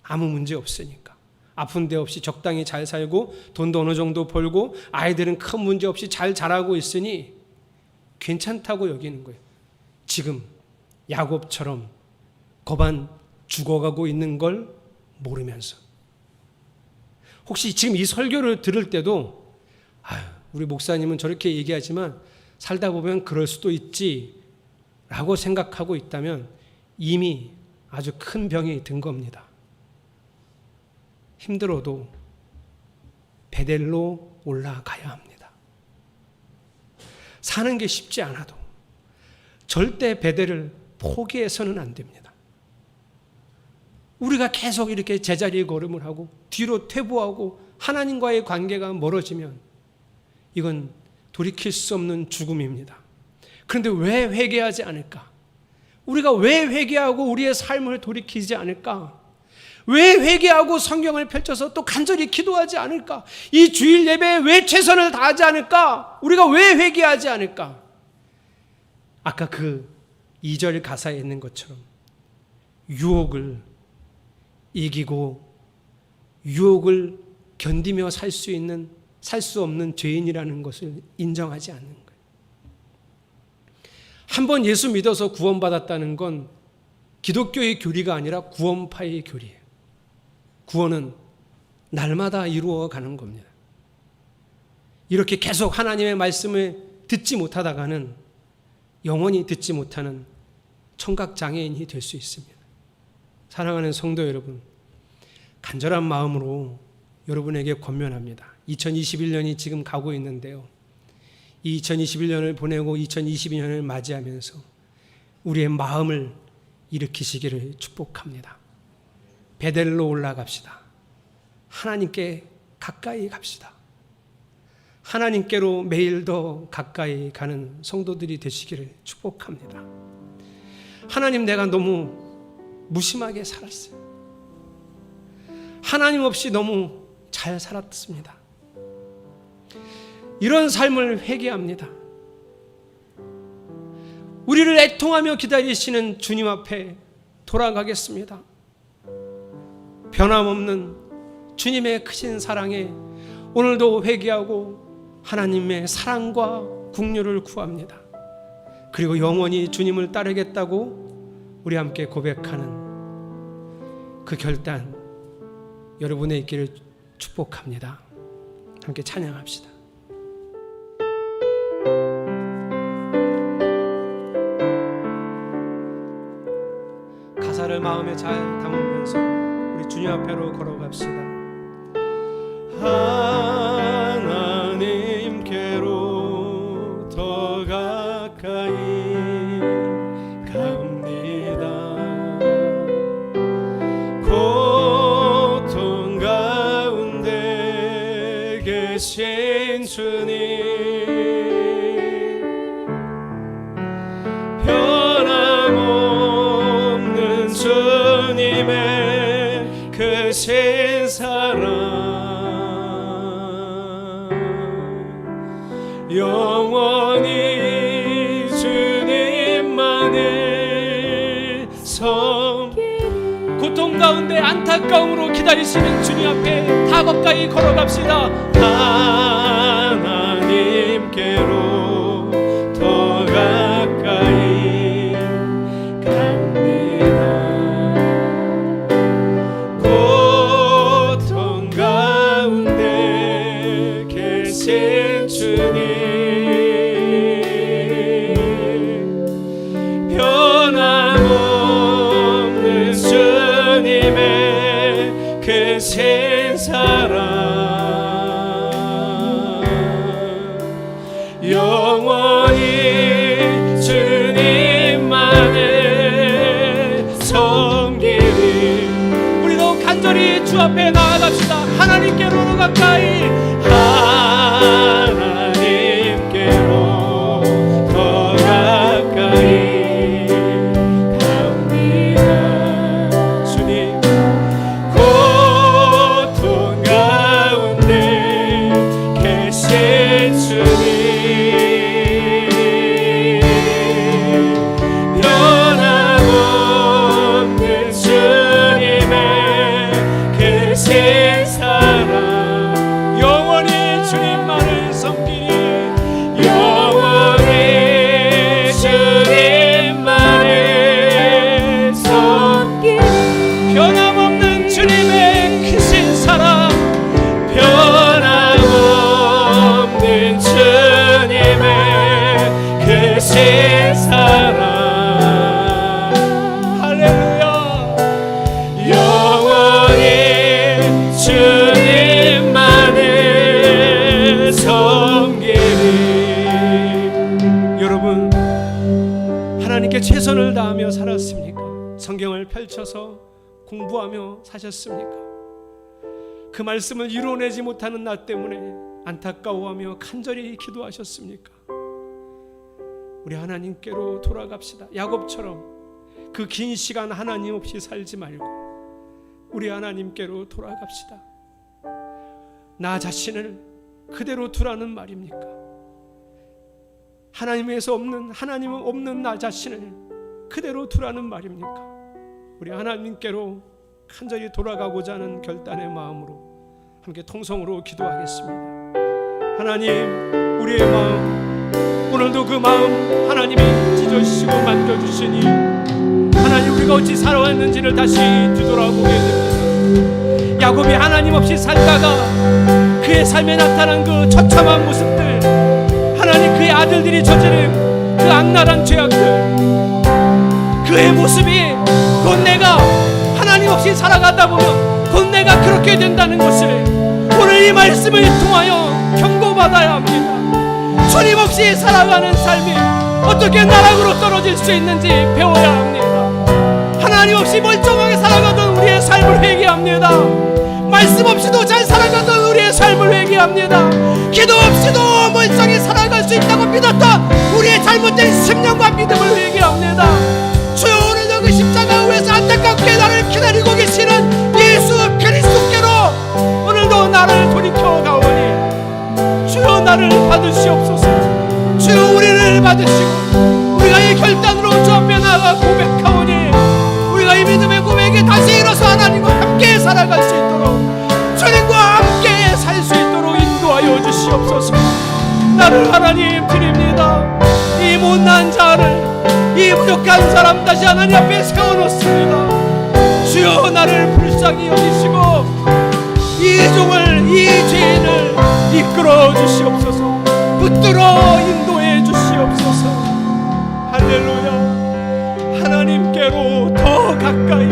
아무 문제 없으니까. 아픈 데 없이 적당히 잘 살고 돈도 어느 정도 벌고 아이들은 큰 문제 없이 잘 자라고 있으니 괜찮다고 여기는 거예요. 지금 야곱처럼 거반 죽어가고 있는 걸 모르면서. 혹시 지금 이 설교를 들을 때도 우리 목사님은 저렇게 얘기하지만 살다 보면 그럴 수도 있지 라고 생각하고 있다면 이미 아주 큰 병이 든 겁니다. 힘들어도 베델로 올라가야 합니다. 사는 게 쉽지 않아도 절대 베델을 포기해서는 안 됩니다. 우리가 계속 이렇게 제자리에 걸음을 하고 뒤로 퇴보하고 하나님과의 관계가 멀어지면 이건 돌이킬 수 없는 죽음입니다. 그런데 왜 회개하지 않을까? 우리가 왜 회개하고 우리의 삶을 돌이키지 않을까? 왜 회개하고 성경을 펼쳐서 또 간절히 기도하지 않을까? 이 주일 예배에 왜 최선을 다하지 않을까? 우리가 왜 회개하지 않을까? 아까 그 2절 가사에 있는 것처럼 유혹을 이기고 유혹을 견디며 살 수 없는 죄인이라는 것을 인정하지 않는 거예요. 한번 예수 믿어서 구원받았다는 건 기독교의 교리가 아니라 구원파의 교리예요. 구원은 날마다 이루어가는 겁니다. 이렇게 계속 하나님의 말씀을 듣지 못하다가는 영원히 듣지 못하는 청각장애인이 될 수 있습니다. 사랑하는 성도 여러분, 간절한 마음으로 여러분에게 권면합니다. 2021년이 지금 가고 있는데요. 이 2021년을 보내고 2022년을 맞이하면서 우리의 마음을 일으키시기를 축복합니다. 베델로 올라갑시다. 하나님께 가까이 갑시다. 하나님께로 매일 더 가까이 가는 성도들이 되시기를 축복합니다. 하나님, 내가 너무 무심하게 살았어요. 하나님 없이 너무 잘 살았습니다. 이런 삶을 회개합니다. 우리를 애통하며 기다리시는 주님 앞에 돌아가겠습니다. 변함없는 주님의 크신 사랑에 오늘도 회개하고 하나님의 사랑과 긍휼을 구합니다. 그리고 영원히 주님을 따르겠다고 우리 함께 고백하는 그 결단 여러분의 있기를 축복합니다. 함께 찬양합시다. 가사를 마음에 잘 담으면서 우리 주님 앞에로 걸어갑시다. 하나님께로 더 가까이 갑니다. 고통 가운데 계신 주님, 변함없는 주님의 크신 사랑, 영원히 주님만을 고통 가운데 안타까움으로 기다리시는 주님 앞에 다 가까이 걸어갑시다. 하나님께로 더 가까이 갑니다. 고통 가운데 계신 주님, 변함없는 주님의 크신 사랑, 영원히 주님만을 섬기리. 우리도 간절히 주 앞에 나아갑시다. 하나님께로 가까이, 하나님께로 더 가까이 갑니다. 주님, 고통 가운데 계신 주님, 변함없는 주님의 크신 사랑, 영원히 주님만을 섬기리. 영원히 주님만을 섬기리. 변함없는 주님의 크신 사랑, 변함없는 주님의 크신 사랑, 할렐루야. 영원히 주님만을 섬기리. 여러분, 하나님께 최선을 다하며 살았습니까? 성경을 펼쳐서 공부하며 사셨습니까? 그 말씀을 이루어내지 못하는 나 때문에 안타까워하며 간절히 기도하셨습니까? 우리 하나님께로 돌아갑시다. 야곱처럼 그 긴 시간 하나님 없이 살지 말고 우리 하나님께로 돌아갑시다. 나 자신을 그대로 두라는 말입니까? 하나님은 없는 나 자신을 그대로 두라는 말입니까? 우리 하나님께로 간절히 돌아가고자 하는 결단의 마음으로 함께 통성으로 기도하겠습니다. 하나님, 우리의 마음, 오늘도 그 마음 하나님이 찢어주시고 만져주시니 하나님, 우리가 어찌 살아왔는지를 다시 뒤돌아보게 됩니다. 야곱이 하나님 없이 살다가 그의 삶에 나타난 그 처참한 모습들, 하나님, 그의 아들들이 저지른 그 악랄한 죄악들, 그의 모습이 곧 내가 하나님 없이 살아가다 보면 곧 내가 그렇게 된다는 것을 오늘 이 말씀을 통하여 경고받아야 합니다. 주님 없이 살아가는 삶이 어떻게 나락으로 떨어질 수 있는지 배워야 합니다. 하나님 없이 멀쩡하게 살아가던 우리의 삶을 회개합니다. 말씀 없이도 잘 살아가던 우리의 삶을 회개합니다. 기도 없이도 멀쩡히 살아갈 수 있다고 믿었던 우리의 잘못된 심령과 믿음을 회개합니다. 주여, 함께 나를 기다리고 계시는 예수 그리스도께로 오늘도 나를 돌이켜 가오니 주여 나를 받으시옵소서. 주여 우리를 받으시고 우리가 이 결단으로 주 앞에 나가 고백하오니 우리가 이 믿음의 고백에 다시 일어서 하나님과 함께 살아갈 수 있도록 주님과 함께 살 수 있도록 인도하여 주시옵소서. 나를 하나님 드립니다. 이 못난 자를, 이 부족한 사람 다시 하나님 앞에 세워놓습니다. 주여 나를 불쌍히 여기시고 이 종을, 이 죄인을 이끌어 주시옵소서. 붙들어 인도해 주시옵소서. 할렐루야. 하나님께로 더 가까이,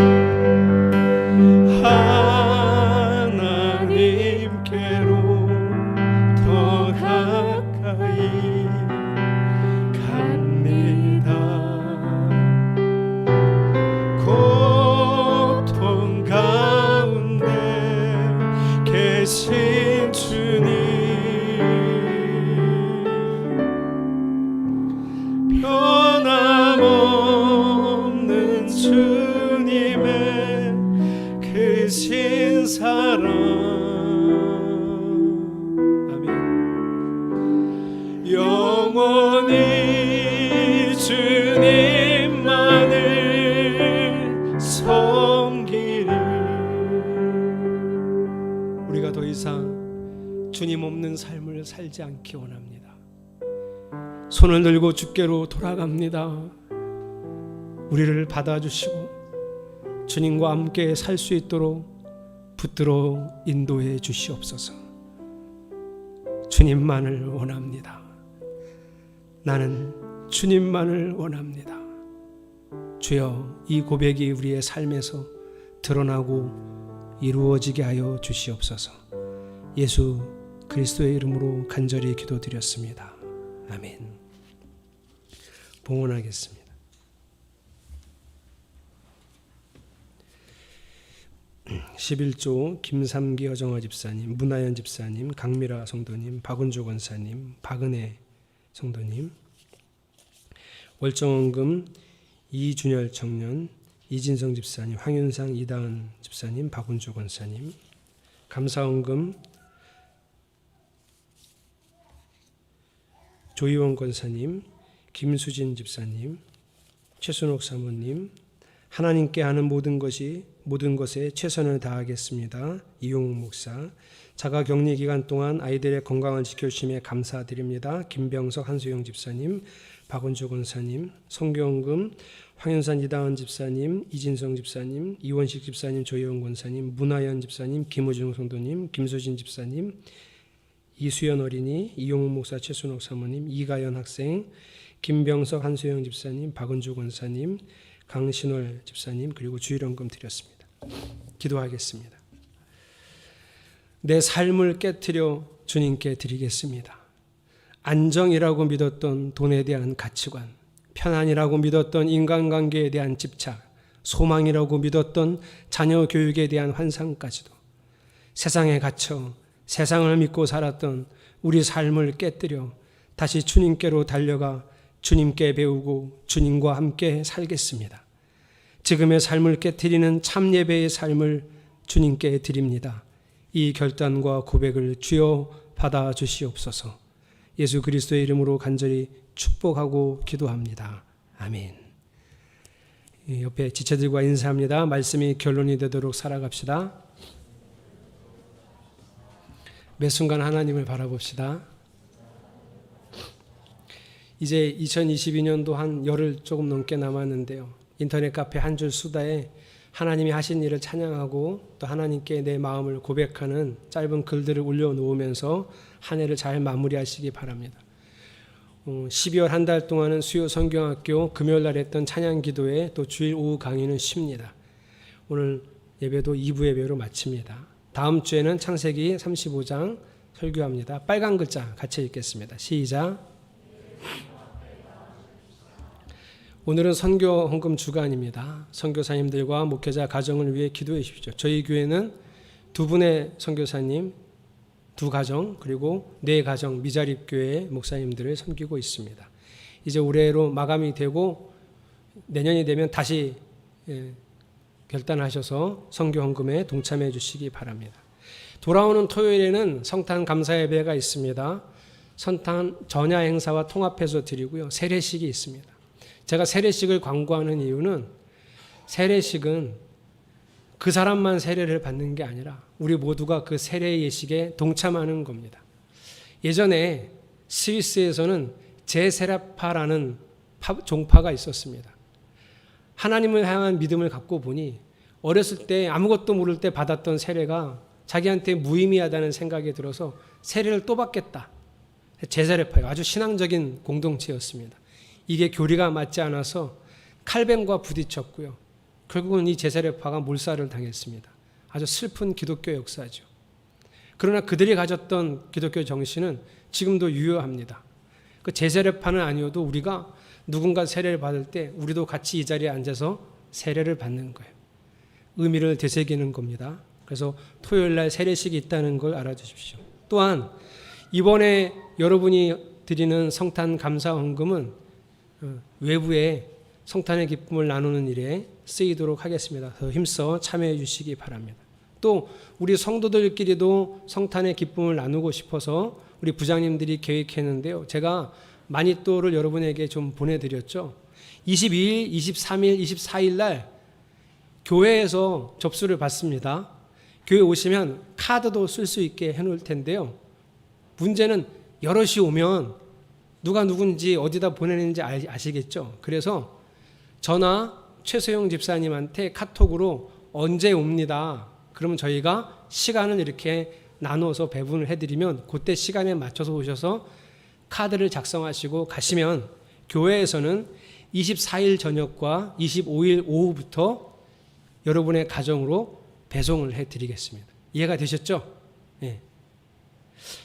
하나님께로 더 가까이 갑니다. 고통 가운데 계신 주님, 변함없는 주님의 크신 사랑, 아멘. 영원히 주님만을 섬기리. 우리가 더 이상 주님 없는 삶을 살지 않기 원합니다. 손을 들고 주께로 돌아갑니다. 우리를 받아주시고 주님과 함께 살 수 있도록 붙들어 인도해 주시옵소서. 주님만을 원합니다. 나는 주님만을 원합니다. 주여, 이 고백이 우리의 삶에서 드러나고 이루어지게 하여 주시옵소서. 예수 그리스도의 이름으로 간절히 기도드렸습니다. 아멘. 봉헌하겠습니다. (11조) 김삼기 허정화 집사님, 문하연 집사님, 강미라 성도님, 박은조 권사님, 박은혜 성도님. 월정원금 이준열 청년, 이진성 집사님, 황윤상 이다은 집사님, 박은조 권사님. 감사원금 조희원 권사님, 김수진 집사님, 최순옥 사모님. 하나님께 하는 모든 것에 최선을 다하겠습니다. 이용욱 목사. 자가 격리 기간 동안 아이들의 건강을 지켜주심에 감사드립니다. 김병석 한수영 집사님, 박원조 권사님. 성교원금 황현산 이다은 집사님, 이진성 집사님, 이원식 집사님, 조혜원 권사님, 문하연 집사님, 김우중 성도님, 김수진 집사님, 이수연 어린이, 이용욱 목사, 최순옥 사모님, 이가연 학생, 김병석 한수영 집사님, 박은주 권사님, 강신월 집사님, 그리고 주일원금 드렸습니다. 기도하겠습니다. 내 삶을 깨트려 주님께 드리겠습니다. 안정이라고 믿었던 돈에 대한 가치관, 편안이라고 믿었던 인간관계에 대한 집착, 소망이라고 믿었던 자녀 교육에 대한 환상까지도 세상에 갇혀 세상을 믿고 살았던 우리 삶을 깨뜨려 다시 주님께로 달려가 주님께 배우고 주님과 함께 살겠습니다. 지금의 삶을 깨뜨리는 참 예배의 삶을 주님께 드립니다. 이 결단과 고백을 주여 받아 주시옵소서. 예수 그리스도의 이름으로 간절히 축복하고 기도합니다. 아멘. 옆에 지체들과 인사합니다. 말씀이 결론이 되도록 살아갑시다. 매 순간 하나님을 바라봅시다. 이제 2022년도 한 열흘 조금 넘게 남았는데요. 인터넷 카페 한 줄 수다에 하나님이 하신 일을 찬양하고 또 하나님께 내 마음을 고백하는 짧은 글들을 올려놓으면서 한 해를 잘 마무리하시기 바랍니다. 12월 한 달 동안은 수요 성경학교 금요일 날 했던 찬양 기도회, 또 주일 오후 강의는 쉽니다. 오늘 예배도 2부 예배로 마칩니다. 다음 주에는 창세기 35장 설교합니다. 빨간 글자 같이 읽겠습니다. 시작. 오늘은 선교 헌금 주간입니다. 선교사님들과 목회자 가정을 위해 기도해 주십시오. 저희 교회는 두 분의 선교사님, 두 가정, 그리고 네 가정 미자립교회 목사님들을 섬기고 있습니다. 이제 올해로 마감이 되고 내년이 되면 다시 결단하셔서 선교 헌금에 동참해 주시기 바랍니다. 돌아오는 토요일에는 성탄 감사 예배가 있습니다. 성탄 전야 행사와 통합해서 드리고요. 세례식이 있습니다. 제가 세례식을 광고하는 이유는 세례식은 그 사람만 세례를 받는 게 아니라 우리 모두가 그 세례 예식에 동참하는 겁니다. 예전에 스위스에서는 제세라파라는 종파가 있었습니다. 하나님을 향한 믿음을 갖고 보니 어렸을 때 아무것도 모를 때 받았던 세례가 자기한테 무의미하다는 생각이 들어서 세례를 또 받겠다. 제세라파예요. 아주 신앙적인 공동체였습니다. 이게 교리가 맞지 않아서 칼뱅과 부딪혔고요. 결국은 이 제세라파가 몰살을 당했습니다. 아주 슬픈 기독교 역사죠. 그러나 그들이 가졌던 기독교 정신은 지금도 유효합니다. 그 제세례파는 아니어도 우리가 누군가 세례를 받을 때 우리도 같이 이 자리에 앉아서 세례를 받는 거예요. 의미를 되새기는 겁니다. 그래서 토요일 날 세례식이 있다는 걸 알아주십시오. 또한 이번에 여러분이 드리는 성탄 감사 헌금은 외부에 성탄의 기쁨을 나누는 일에 쓰이도록 하겠습니다. 더 힘써 참여해 주시기 바랍니다. 또 우리 성도들끼리도 성탄의 기쁨을 나누고 싶어서 우리 부장님들이 계획했는데요. 제가 마니또를 여러분에게 좀 보내드렸죠. 22일, 23일, 24일 날 교회에서 접수를 받습니다. 교회 오시면 카드도 쓸 수 있게 해놓을 텐데요. 문제는 여럿이 오면 누가 누군지 어디다 보내는지 아시겠죠? 그래서 저나 최소영 집사님한테 카톡으로 언제 옵니다. 그러면 저희가 시간을 이렇게 나눠서 배분을 해드리면 그때 시간에 맞춰서 오셔서 카드를 작성하시고 가시면 교회에서는 24일 저녁과 25일 오후부터 여러분의 가정으로 배송을 해드리겠습니다. 이해가 되셨죠? 네.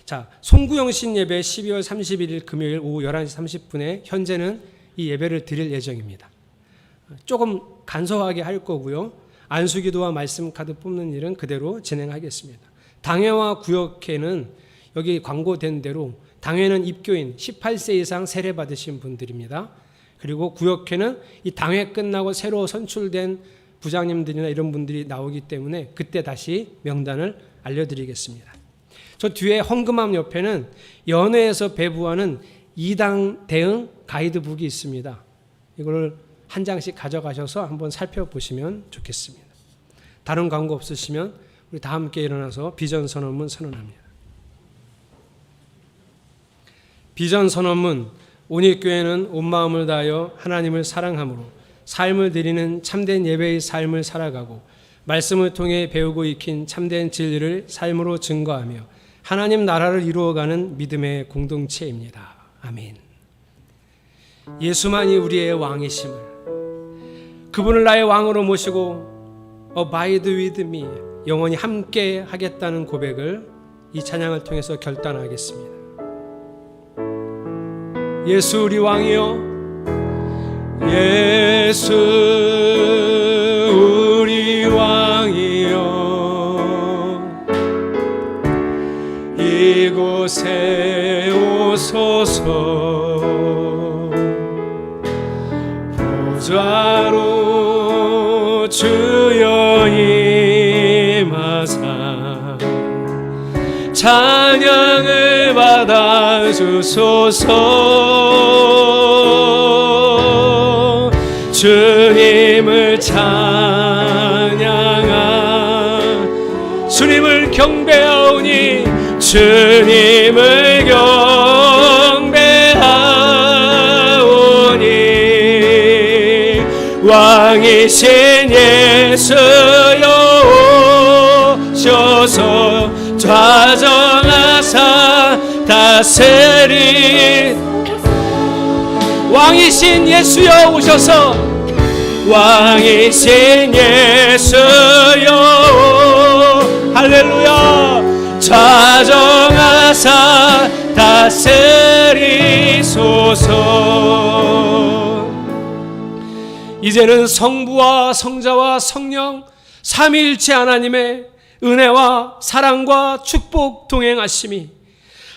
자, 송구영신 예배 12월 31일 금요일 오후 11시 30분에 현재는 이 예배를 드릴 예정입니다. 조금 간소하게 할 거고요. 안수기도와 말씀 카드 뽑는 일은 그대로 진행하겠습니다. 당회와 구역회는 여기 광고된 대로 당회는 입교인 18세 이상 세례 받으신 분들입니다. 그리고 구역회는 이 당회 끝나고 새로 선출된 부장님들이나 이런 분들이 나오기 때문에 그때 다시 명단을 알려드리겠습니다. 저 뒤에 헌금함 옆에는 연회에서 배부하는 2당 대응 가이드북이 있습니다. 이걸 한 장씩 가져가셔서 한번 살펴보시면 좋겠습니다. 다른 광고 없으시면 우리 다 함께 일어나서 비전 선언문 선언합니다. 비전 선언문. 온익교회는 온 마음을 다하여 하나님을 사랑함으로 삶을 드리는 참된 예배의 삶을 살아가고 말씀을 통해 배우고 익힌 참된 진리를 삶으로 증거하며 하나님 나라를 이루어가는 믿음의 공동체입니다. 아멘. 예수만이 우리의 왕이심을, 그분을 나의 왕으로 모시고 Abide with me, 영원히 함께 하겠다는 고백을 이 찬양을 통해서 결단하겠습니다. 예수 우리 왕이여, 예수 우리 왕이여, 이곳에 오소서. 보좌로 주여 임하사 찬양을 받아 주소서. 주님을 찬양하, 주님을 경배하오니 주님을 경배하오니 왕이신 예수여 오셔서 좌정하사 다스리. 왕이신 예수여 오셔서, 왕이신 예수여 할렐루야 좌정하사 다스리소서. 이제는 성부와 성자와 성령 삼위일체 하나님의 은혜와 사랑과 축복 동행하심이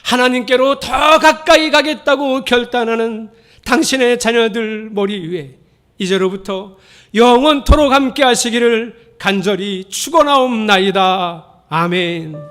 하나님께로 더 가까이 가겠다고 결단하는 당신의 자녀들 머리 위에 이제로부터 영원토록 함께 하시기를 간절히 축원하옵나이다. 아멘.